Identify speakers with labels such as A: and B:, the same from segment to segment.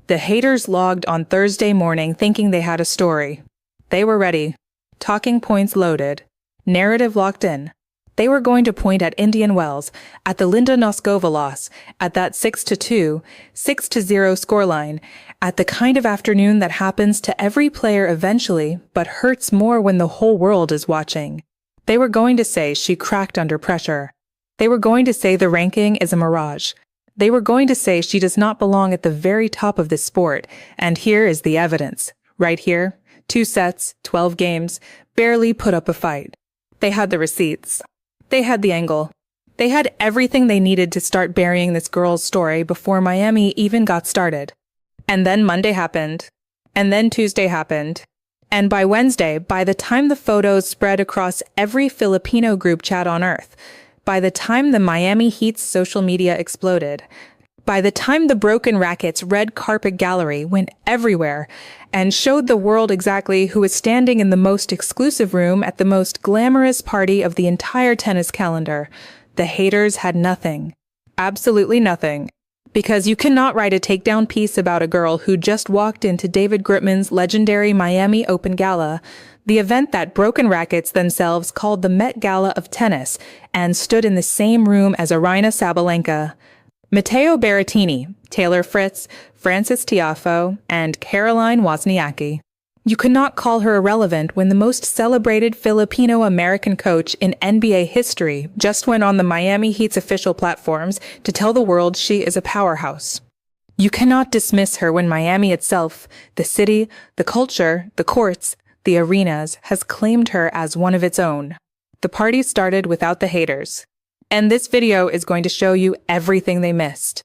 A: The haters logged on Thursday morning thinking they had a story. They were ready. Talking points loaded. Narrative locked in. They were going to point at Indian Wells, at the Linda Noskova loss, at that 6-2, 6-0 scoreline, at the kind of afternoon that happens to every player eventually, but hurts more when the whole world is watching. They were going to say she cracked under pressure. They were going to say the ranking is a mirage. They were going to say she does not belong at the very top of this sport, and here is the evidence. Right here, 2 sets, 12 games, barely put up a fight. They had the receipts. They had the angle. They had everything they needed to start burying this girl's story before Miami even got started. And then Monday happened. And then Tuesday happened. And by Wednesday, by the time the photos spread across every Filipino group chat on Earth, by the time the Miami Heat's social media exploded, by the time the Broken Racket's red carpet gallery went everywhere and showed the world exactly who was standing in the most exclusive room at the most glamorous party of the entire tennis calendar, the haters had nothing. Absolutely nothing. Because you cannot write a takedown piece about a girl who just walked into David Grutman's legendary Miami Open Gala, the event that Broken Rackets themselves called the Met Gala of tennis, and stood in the same room as Aryna Sabalenka, Matteo Berrettini, Taylor Fritz, Frances Tiafoe, and Caroline Wozniacki. You cannot call her irrelevant when the most celebrated Filipino-American coach in NBA history just went on the Miami Heat's official platforms to tell the world she is a powerhouse. You cannot dismiss her when Miami itself, the city, the culture, the courts, the arenas, has claimed her as one of its own. The party started without the haters. And this video is going to show you everything they missed.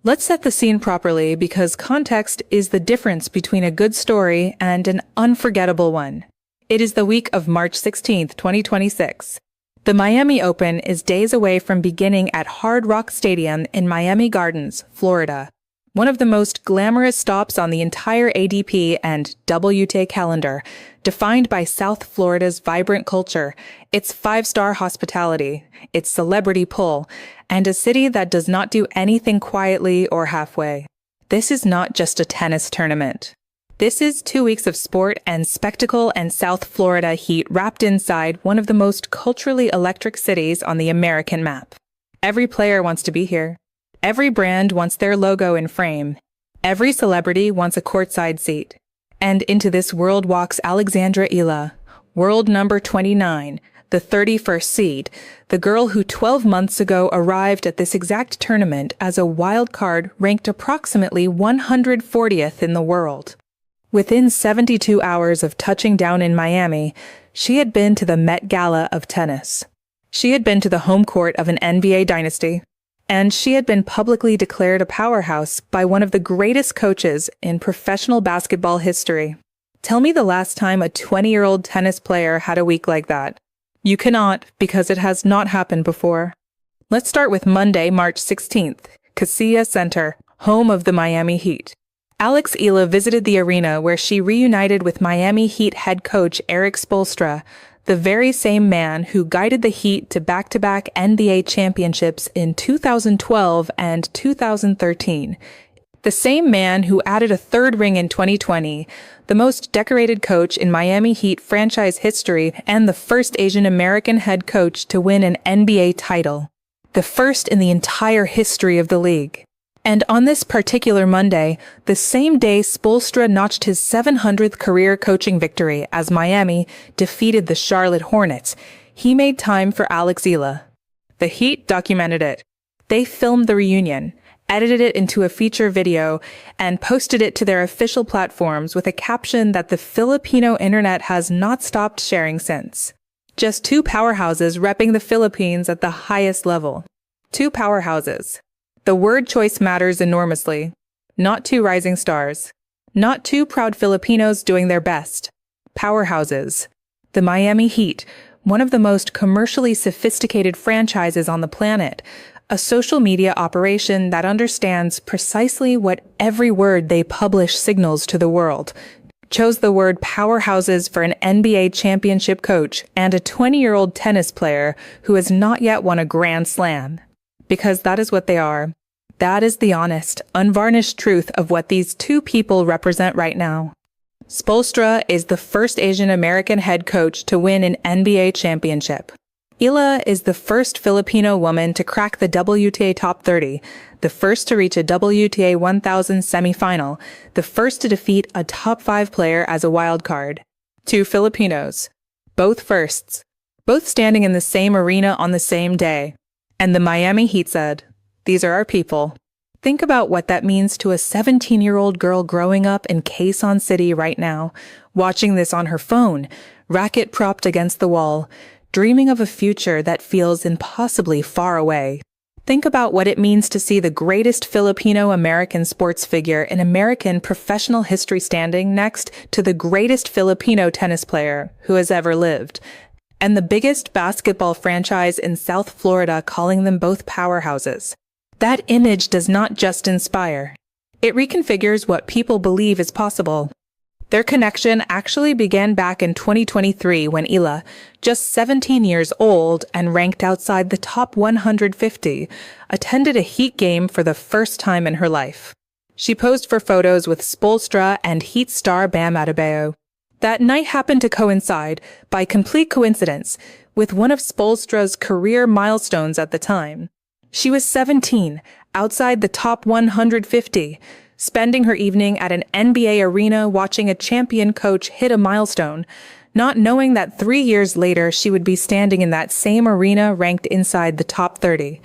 A: Let's set the scene properly because context is the difference between a good story and an unforgettable one. It is the week of March 16th, 2026. The Miami Open is days away from beginning at Hard Rock Stadium in Miami Gardens, Florida. One of the most glamorous stops on the entire ADP and WTA calendar, defined by South Florida's vibrant culture, its 5-star hospitality, its celebrity pull, and a city that does not do anything quietly or halfway. This is not just a tennis tournament. This is 2 weeks of sport and spectacle and South Florida heat wrapped inside one of the most culturally electric cities on the American map. Every player wants to be here. Every brand wants their logo in frame. Every celebrity wants a courtside seat. And into this world walks Alexandra Eala, world number 29, the 31st seed, the girl who 12 months ago arrived at this exact tournament as a wild card ranked approximately 140th in the world. Within 72 hours of touching down in Miami, she had been to the Met Gala of tennis. She had been to the home court of an NBA dynasty. And she had been publicly declared a powerhouse by one of the greatest coaches in professional basketball history. Tell me the last time a 20-year-old tennis player had a week like that. You cannot, because it has not happened before. Let's start with Monday, March 16th, Kaseya Center, home of the Miami Heat. Alex Eala visited the arena where she reunited with Miami Heat head coach Erik Spoelstra, the very same man who guided the Heat to back-to-back NBA championships in 2012 and 2013. The same man who added a third ring in 2020, the most decorated coach in Miami Heat franchise history and the first Asian American head coach to win an NBA title. The first in the entire history of the league. And on this particular Monday, the same day Spoelstra notched his 700th career coaching victory as Miami defeated the Charlotte Hornets, he made time for Alex Eala. The Heat documented it. They filmed the reunion, edited it into a feature video, and posted it to their official platforms with a caption that the Filipino internet has not stopped sharing since. Just 2 powerhouses repping the Philippines at the highest level. 2 powerhouses. The word choice matters enormously. Not 2 rising stars. Not 2 proud Filipinos doing their best. Powerhouses. The Miami Heat, one of the most commercially sophisticated franchises on the planet, a social media operation that understands precisely what every word they publish signals to the world, chose the word powerhouses for an NBA championship coach and a 20-year-old tennis player who has not yet won a Grand Slam. Because that is what they are. That is the honest, unvarnished truth of what these two people represent right now. Spoelstra is the first Asian American head coach to win an NBA championship. Eala is the first Filipino woman to crack the WTA Top 30, the first to reach a WTA 1000 semifinal, the first to defeat a top 5 player as a wild card. Two Filipinos, both firsts, both standing in the same arena on the same day. And the Miami Heat said, "These are our people." Think about what that means to a 17-year-old girl growing up in Quezon City right now, watching this on her phone, racket propped against the wall, dreaming of a future that feels impossibly far away. Think about what it means to see the greatest Filipino-American sports figure in American professional history standing next to the greatest Filipino tennis player who has ever lived, and the biggest basketball franchise in South Florida calling them both powerhouses. That image does not just inspire. It reconfigures what people believe is possible. Their connection actually began back in 2023 when Eala, just 17 years old and ranked outside the top 150, attended a Heat game for the first time in her life. She posed for photos with Spoelstra and Heat star Bam Adebayo. That night happened to coincide, by complete coincidence, with one of Spoelstra's career milestones at the time. She was 17, outside the top 150, spending her evening at an NBA arena watching a champion coach hit a milestone, not knowing that 3 years later she would be standing in that same arena ranked inside the top 30,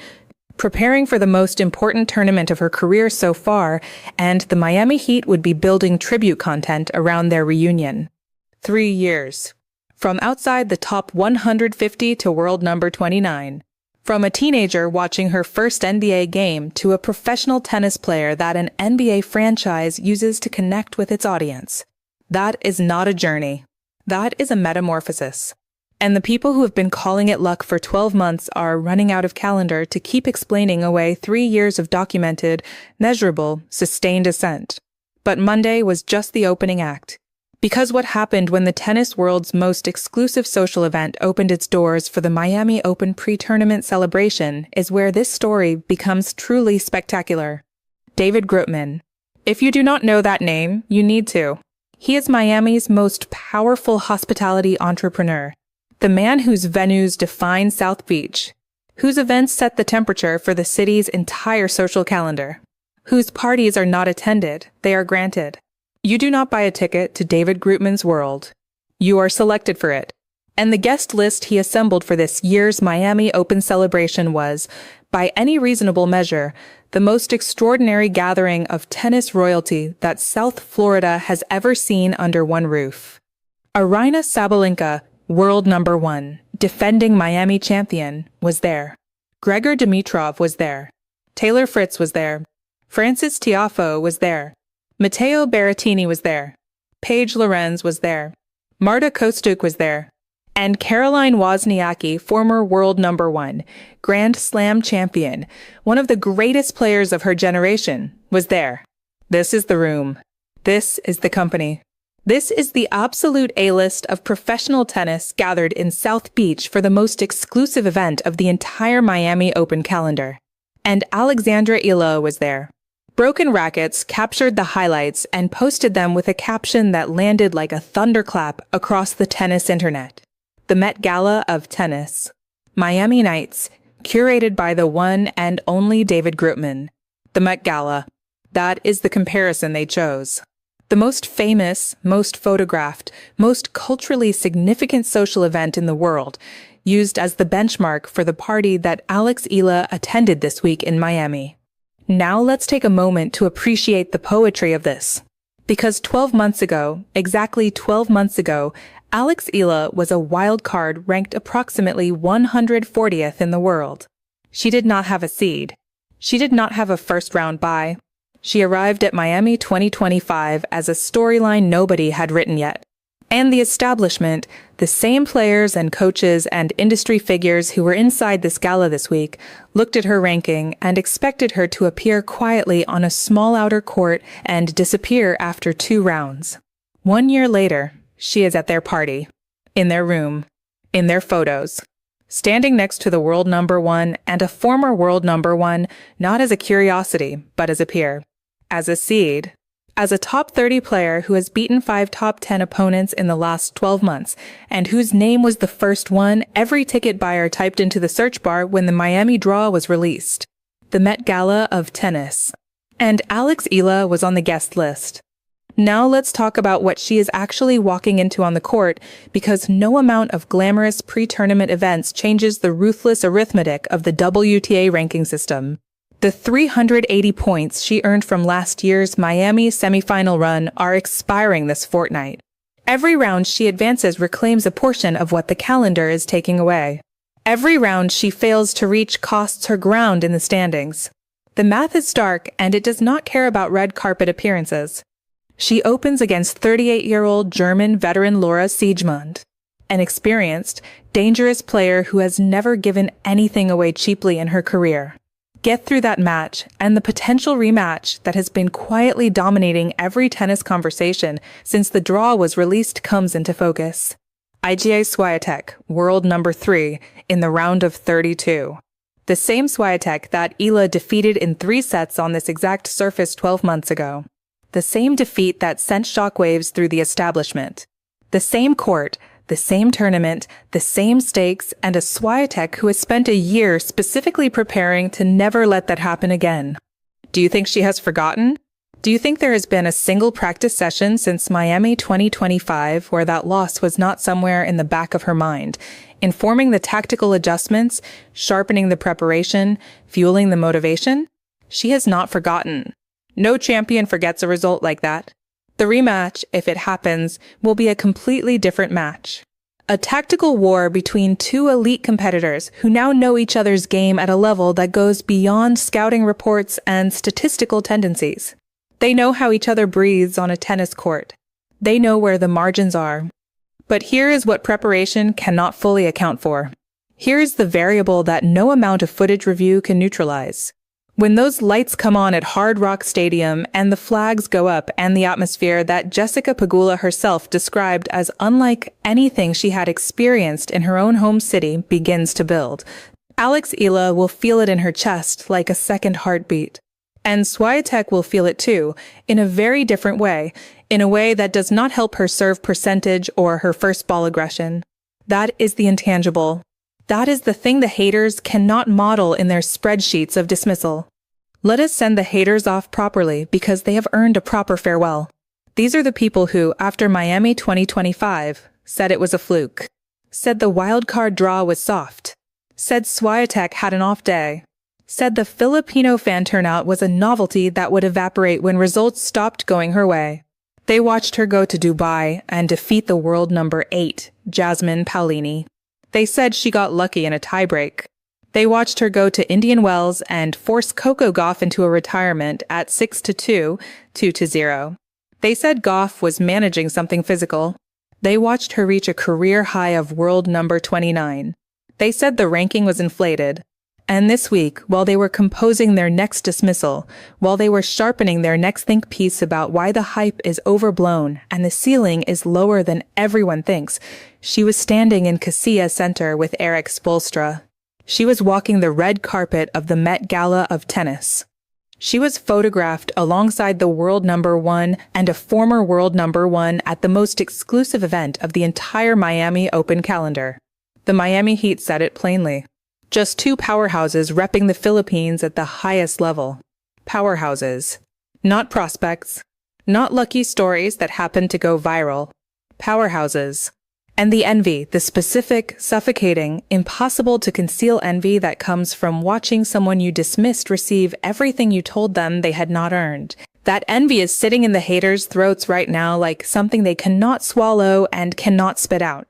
A: preparing for the most important tournament of her career so far, and the Miami Heat would be building tribute content around their reunion. 3 years. From outside the top 150 to world number 29. From a teenager watching her first NBA game to a professional tennis player that an NBA franchise uses to connect with its audience. That is not a journey. That is a metamorphosis. And the people who have been calling it luck for 12 months are running out of calendar to keep explaining away 3 years of documented, measurable, sustained ascent. But Monday was just the opening act. Because what happened when the tennis world's most exclusive social event opened its doors for the Miami Open pre-tournament celebration is where this story becomes truly spectacular. David Grootman. If you do not know that name, you need to. He is Miami's most powerful hospitality entrepreneur, the man whose venues define South Beach, whose events set the temperature for the city's entire social calendar, whose parties are not attended, they are granted. You do not buy a ticket to David Grootman's world. You are selected for it. And the guest list he assembled for this year's Miami Open celebration was, by any reasonable measure, the most extraordinary gathering of tennis royalty that South Florida has ever seen under one roof. Aryna Sabalenka, world number 1, defending Miami champion, was there. Grigor Dimitrov was there. Taylor Fritz was there. Francis Tiafoe was there. Matteo Berrettini was there. Paige Lorenz was there. Marta Kostyuk was there. And Caroline Wozniacki, former world number 1, Grand Slam champion, one of the greatest players of her generation, was there. This is the room. This is the company. This is the absolute A-list of professional tennis gathered in South Beach for the most exclusive event of the entire Miami Open calendar. And Alexandra Eala was there. Broken Rackets captured the highlights and posted them with a caption that landed like a thunderclap across the tennis internet. The Met Gala of tennis. Miami Nights, curated by the one and only David Grootman. The Met Gala. That is the comparison they chose. The most famous, most photographed, most culturally significant social event in the world, used as the benchmark for the party that Alex Eala attended this week in Miami. Now let's take a moment to appreciate the poetry of this. Because 12 months ago, exactly 12 months ago, Alex Eala was a wild card ranked approximately 140th in the world. She did not have a seed. She did not have a first-round bye. She arrived at Miami 2025 as a storyline nobody had written yet. And the establishment, the same players and coaches and industry figures who were inside this gala this week, looked at her ranking and expected her to appear quietly on a small outer court and disappear after 2 rounds. 1 year later, she is at their party, in their room, in their photos. standing next to the world number one and a former world number one, not as a curiosity, but as a peer, as a seed, as a top 30 player who has beaten 5 top 10 opponents in the last 12 months, and whose name was the first one every ticket buyer typed into the search bar when the Miami draw was released. The Met Gala of tennis. And Eala was on the guest list. Now let's talk about what she is actually walking into on the court, because no amount of glamorous pre-tournament events changes the ruthless arithmetic of the WTA ranking system. The 380 points she earned from last year's Miami semifinal run are expiring this fortnight. Every round she advances reclaims a portion of what the calendar is taking away. Every round she fails to reach costs her ground in the standings. The math is stark, and it does not care about red carpet appearances. She opens against 38-year-old German veteran Laura Siegemund, an experienced, dangerous player who has never given anything away cheaply in her career. Get through that match, and the potential rematch that has been quietly dominating every tennis conversation since the draw was released comes into focus. Iga Swiatek, world number 3, in the round of 32. The same Swiatek that Eala defeated in 3 sets on this exact surface 12 months ago. The same defeat that sent shockwaves through the establishment. The same court, the same tournament, the same stakes, and a Swiatek who has spent a year specifically preparing to never let that happen again. Do you think she has forgotten? Do you think there has been a single practice session since Miami 2025 where that loss was not somewhere in the back of her mind, informing the tactical adjustments, sharpening the preparation, fueling the motivation? She has not forgotten. No champion forgets a result like that. The rematch, if it happens, will be a completely different match. A tactical war between 2 elite competitors who now know each other's game at a level that goes beyond scouting reports and statistical tendencies. They know how each other breathes on a tennis court. They know where the margins are. But here is what preparation cannot fully account for. Here is the variable that no amount of footage review can neutralize. When those lights come on at Hard Rock Stadium and the flags go up and the atmosphere that Jessica Pegula herself described as unlike anything she had experienced in her own home city begins to build, Eala will feel it in her chest like a second heartbeat. And Swiatek will feel it too, in a very different way, in a way that does not help her serve percentage or her first ball aggression. That is the intangible. That is the thing the haters cannot model in their spreadsheets of dismissal. Let us send the haters off properly because they have earned a proper farewell. These are the people who, after Miami 2025, said it was a fluke, said the wildcard draw was soft, said Swiatek had an off day, said the Filipino fan turnout was a novelty that would evaporate when results stopped going her way. They watched her go to Dubai and defeat the world number 8, Jasmine Paolini. They said she got lucky in a tiebreak. They watched her go to Indian Wells and force Coco Gauff into a retirement at 6-2, 2-0. They said Gauff was managing something physical. They watched her reach a career high of world number 29. They said the ranking was inflated. And this week, while they were composing their next dismissal, while they were sharpening their next think piece about why the hype is overblown and the ceiling is lower than everyone thinks, she was standing in Casilla Center with Erik Spoelstra. She was walking the red carpet of the Met Gala of tennis. She was photographed alongside the world number 1 and a former world number 1 at the most exclusive event of the entire Miami Open calendar. The Miami Heat said it plainly. Just 2 powerhouses repping the Philippines at the highest level. Powerhouses. Not prospects. Not lucky stories that happen to go viral. Powerhouses. And the envy, the specific, suffocating, impossible to conceal envy that comes from watching someone you dismissed receive everything you told them they had not earned. That envy is sitting in the haters' throats right now like something they cannot swallow and cannot spit out.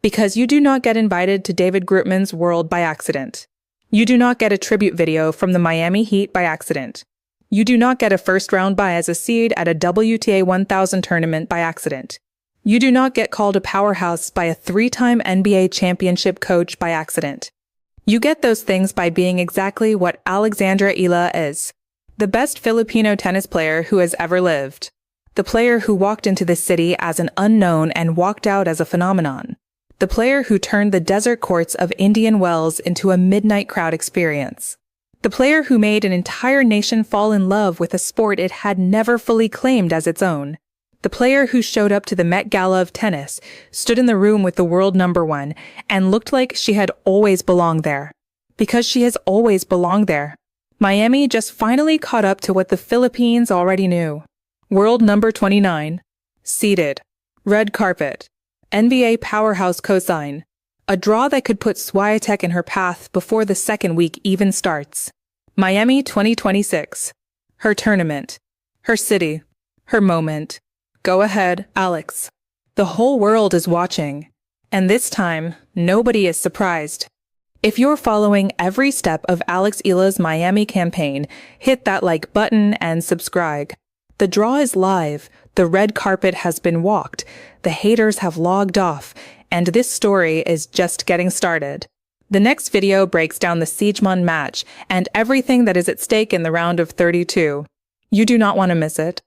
A: Because you do not get invited to David Grootman's World by accident. You do not get a tribute video from the Miami Heat by accident. You do not get a first-round bye as a seed at a WTA 1000 tournament by accident. You do not get called a powerhouse by a 3-time NBA championship coach by accident. You get those things by being exactly what Alexandra Eala is. The best Filipino tennis player who has ever lived. The player who walked into this city as an unknown and walked out as a phenomenon. The player who turned the desert courts of Indian Wells into a midnight crowd experience. The player who made an entire nation fall in love with a sport it had never fully claimed as its own. The player who showed up to the Met Gala of tennis, stood in the room with the world #1, and looked like she had always belonged there. Because she has always belonged there. Miami just finally caught up to what the Philippines already knew. World number 29. Seated. Red carpet. NBA powerhouse cosign. A draw that could put Swiatek in her path before the second week even starts. Miami 2026. Her tournament. Her city. Her moment. Go ahead, Alex. The whole world is watching. And this time, nobody is surprised. If you're following every step of Alex Eala's Miami campaign, hit that like button and subscribe. The draw is live, the red carpet has been walked, the haters have logged off, and this story is just getting started. The next video breaks down the Siegemund match and everything that is at stake in the round of 32. You do not want to miss it.